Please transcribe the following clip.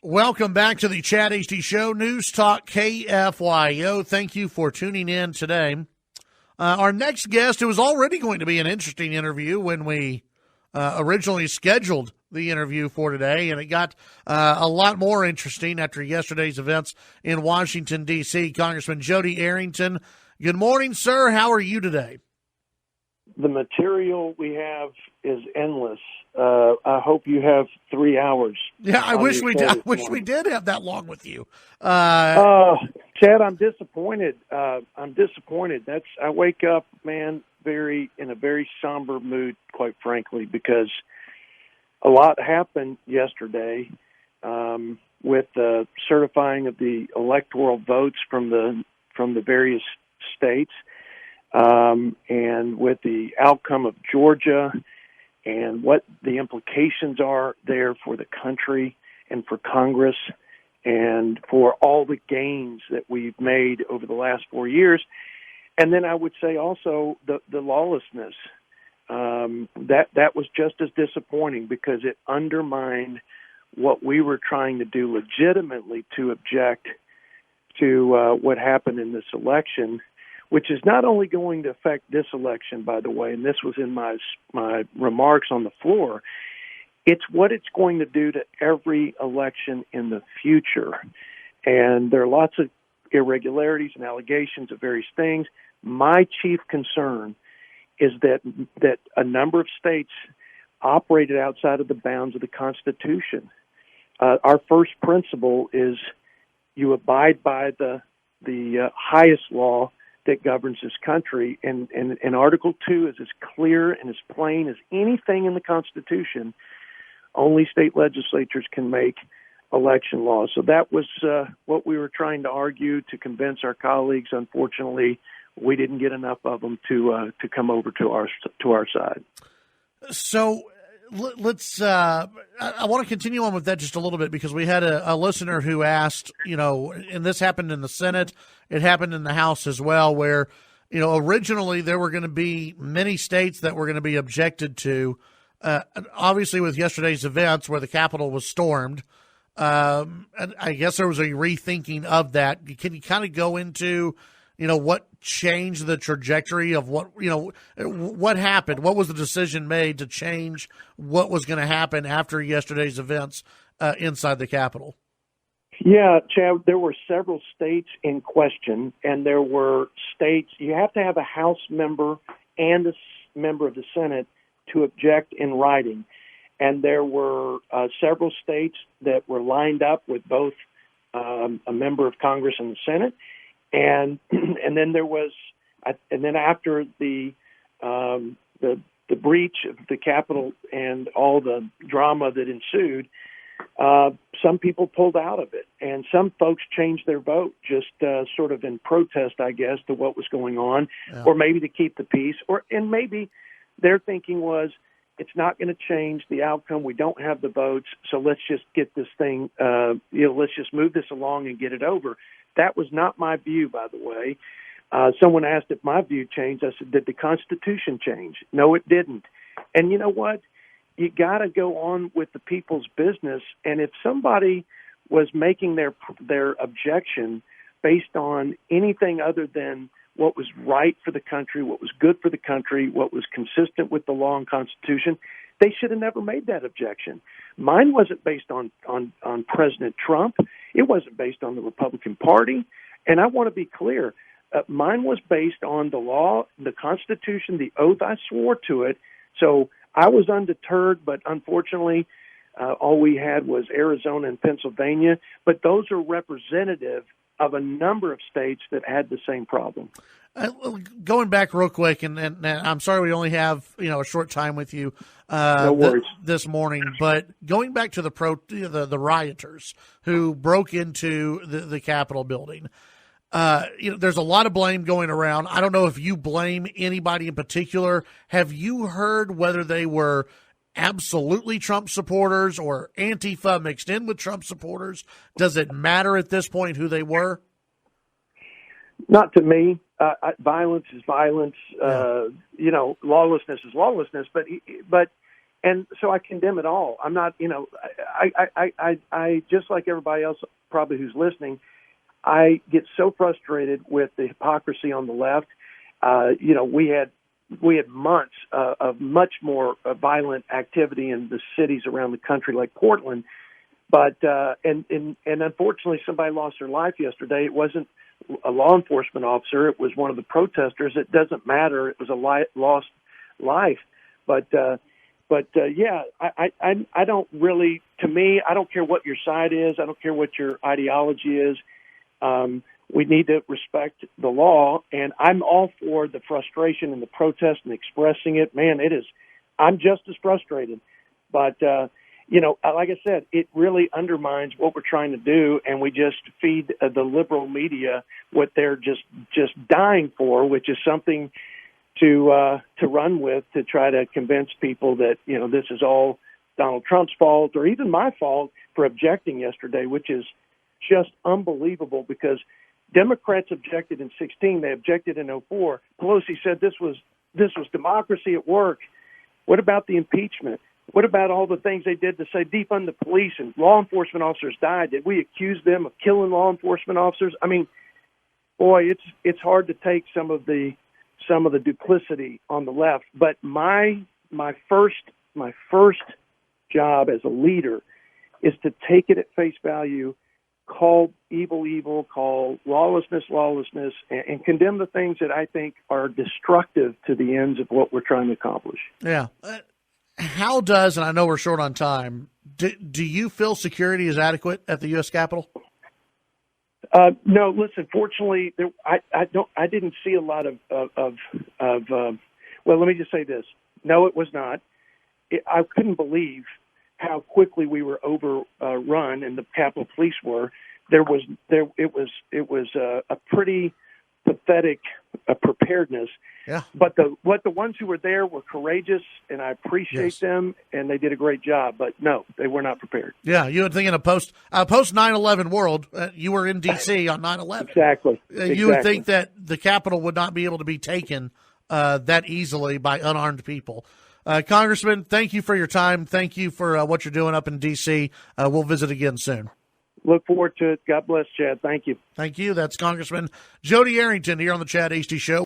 Welcome back to the Chad Hasty Show, News Talk KFYO. Thank you for tuning in today. Our next guest, it was already going to be an interesting interview when we originally scheduled the interview for today, and it got a lot more interesting after yesterday's events in Washington, D.C. Congressman Jodey Arrington, good morning, sir. How are you today? The material we have is endless. I hope you have 3 hours. Yeah, I wish we did have that long with you. Chad, I'm disappointed. I wake up, man, in a very somber mood, quite frankly, because a lot happened yesterday with the certifying of the electoral votes from the various states, and with the outcome of Georgia and what the implications are there for the country and for Congress and for all the gains that we've made over the last 4 years. And then I would say also the lawlessness. That was just as disappointing because it undermined what we were trying to do legitimately to object to what happened in this election, which is not only going to affect this election, by the way, and this was in my remarks on the floor, it's what it's going to do to every election in the future. And there are lots of irregularities and allegations of various things. My chief concern is that a number of states operated outside of the bounds of the Constitution. Our first principle is you abide by the highest law that governs this country, and Article 2 is as clear and as plain as anything in the Constitution. Only state legislatures can make election laws. So that was what we were trying to argue to convince our colleagues. Unfortunately, we didn't get enough of them to come over to our side. So let's. I want to continue on with that just a little bit because we had a listener who asked, and this happened in the Senate, it happened in the House as well, where originally there were going to be many states that were going to be objected to. Obviously, with yesterday's events where the Capitol was stormed, and I guess there was a rethinking of that. Can you kind of go into what changed the trajectory of what happened? What was the decision made to change what was going to happen after yesterday's events inside the Capitol? Yeah, Chad, there were several states in question, and there were states, you have to have a House member and a member of the Senate to object in writing. And there were several states that were lined up with both a member of Congress and the Senate. And then there was, and then after the breach of the Capitol and all the drama that ensued, some people pulled out of it, and some folks changed their vote just sort of in protest, I guess, to what was going on, or maybe to keep the peace, and maybe their thinking was it's not going to change the outcome. We don't have the votes, so let's just get this thing, let's just move this along and get it over. That was not my view, by the way. Someone asked if my view changed. I said, did the Constitution change? No, it didn't. And you know what? You got to go on with the people's business. And if somebody was making their objection based on anything other than what was right for the country, what was good for the country, what was consistent with the law and Constitution, they should have never made that objection. Mine wasn't based on President Trump. It wasn't based on the Republican Party. And I want to be clear, mine was based on the law, the Constitution, the oath I swore to it. So I was undeterred, but unfortunately, all we had was Arizona and Pennsylvania. But those are representative of a number of states that had the same problem. Going back real quick, and I'm sorry we only have a short time with you no worries. This morning, but going back to the rioters who broke into the Capitol building, there's a lot of blame going around. I don't know if you blame anybody in particular. Have you heard whether they were absolutely Trump supporters or Antifa mixed in with Trump supporters? Does it matter at this point who they were? Not to me. Violence is violence. Lawlessness is lawlessness. But And so I condemn it all. I'm not, I just like everybody else probably who's listening, I get so frustrated with the hypocrisy on the left. We had months of much more violent activity in the cities around the country, like Portland. But and unfortunately, somebody lost their life yesterday. It wasn't a law enforcement officer; it was one of the protesters. It doesn't matter; it was a lost life. But yeah, I don't really. To me, I don't care what your side is. I don't care what your ideology is. We need to respect the law, and I'm all for the frustration and the protest and expressing it. Man, it is. I'm just as frustrated, but. Like I said, it really undermines what we're trying to do, and we just feed the liberal media what they're just dying for, which is something to run with to try to convince people that this is all Donald Trump's fault or even my fault for objecting yesterday, which is just unbelievable because Democrats objected in 2016, they objected in 2004. Pelosi said this was democracy at work. What about the impeachment? What about all the things they did to say defund the police and law enforcement officers died? Did we accuse them of killing law enforcement officers? I mean, boy, it's hard to take some of the duplicity on the left. But my first job as a leader is to take it at face value, call evil evil, call lawlessness lawlessness, and condemn the things that I think are destructive to the ends of what we're trying to accomplish. Yeah. How does, and I know we're short on time, do you feel security is adequate at the U.S. Capitol? No, listen, fortunately, I didn't see a lot of well, let me just say this. No, it was not. I couldn't believe how quickly we were overrun and the Capitol Police were. It was a pretty pathetic preparedness. Yeah. But the ones who were there were courageous, and I appreciate them, and they did a great job. But no, they were not prepared. Yeah, you would think in a post 9/11 world, you were in D.C. on 9/11. Exactly. You would think that the Capitol would not be able to be taken that easily by unarmed people. Congressman, thank you for your time. Thank you for what you're doing up in D.C. We'll visit again soon. Look forward to it. God bless, Chad. Thank you. Thank you. That's Congressman Jodey Arrington here on the Chad Hasty Show.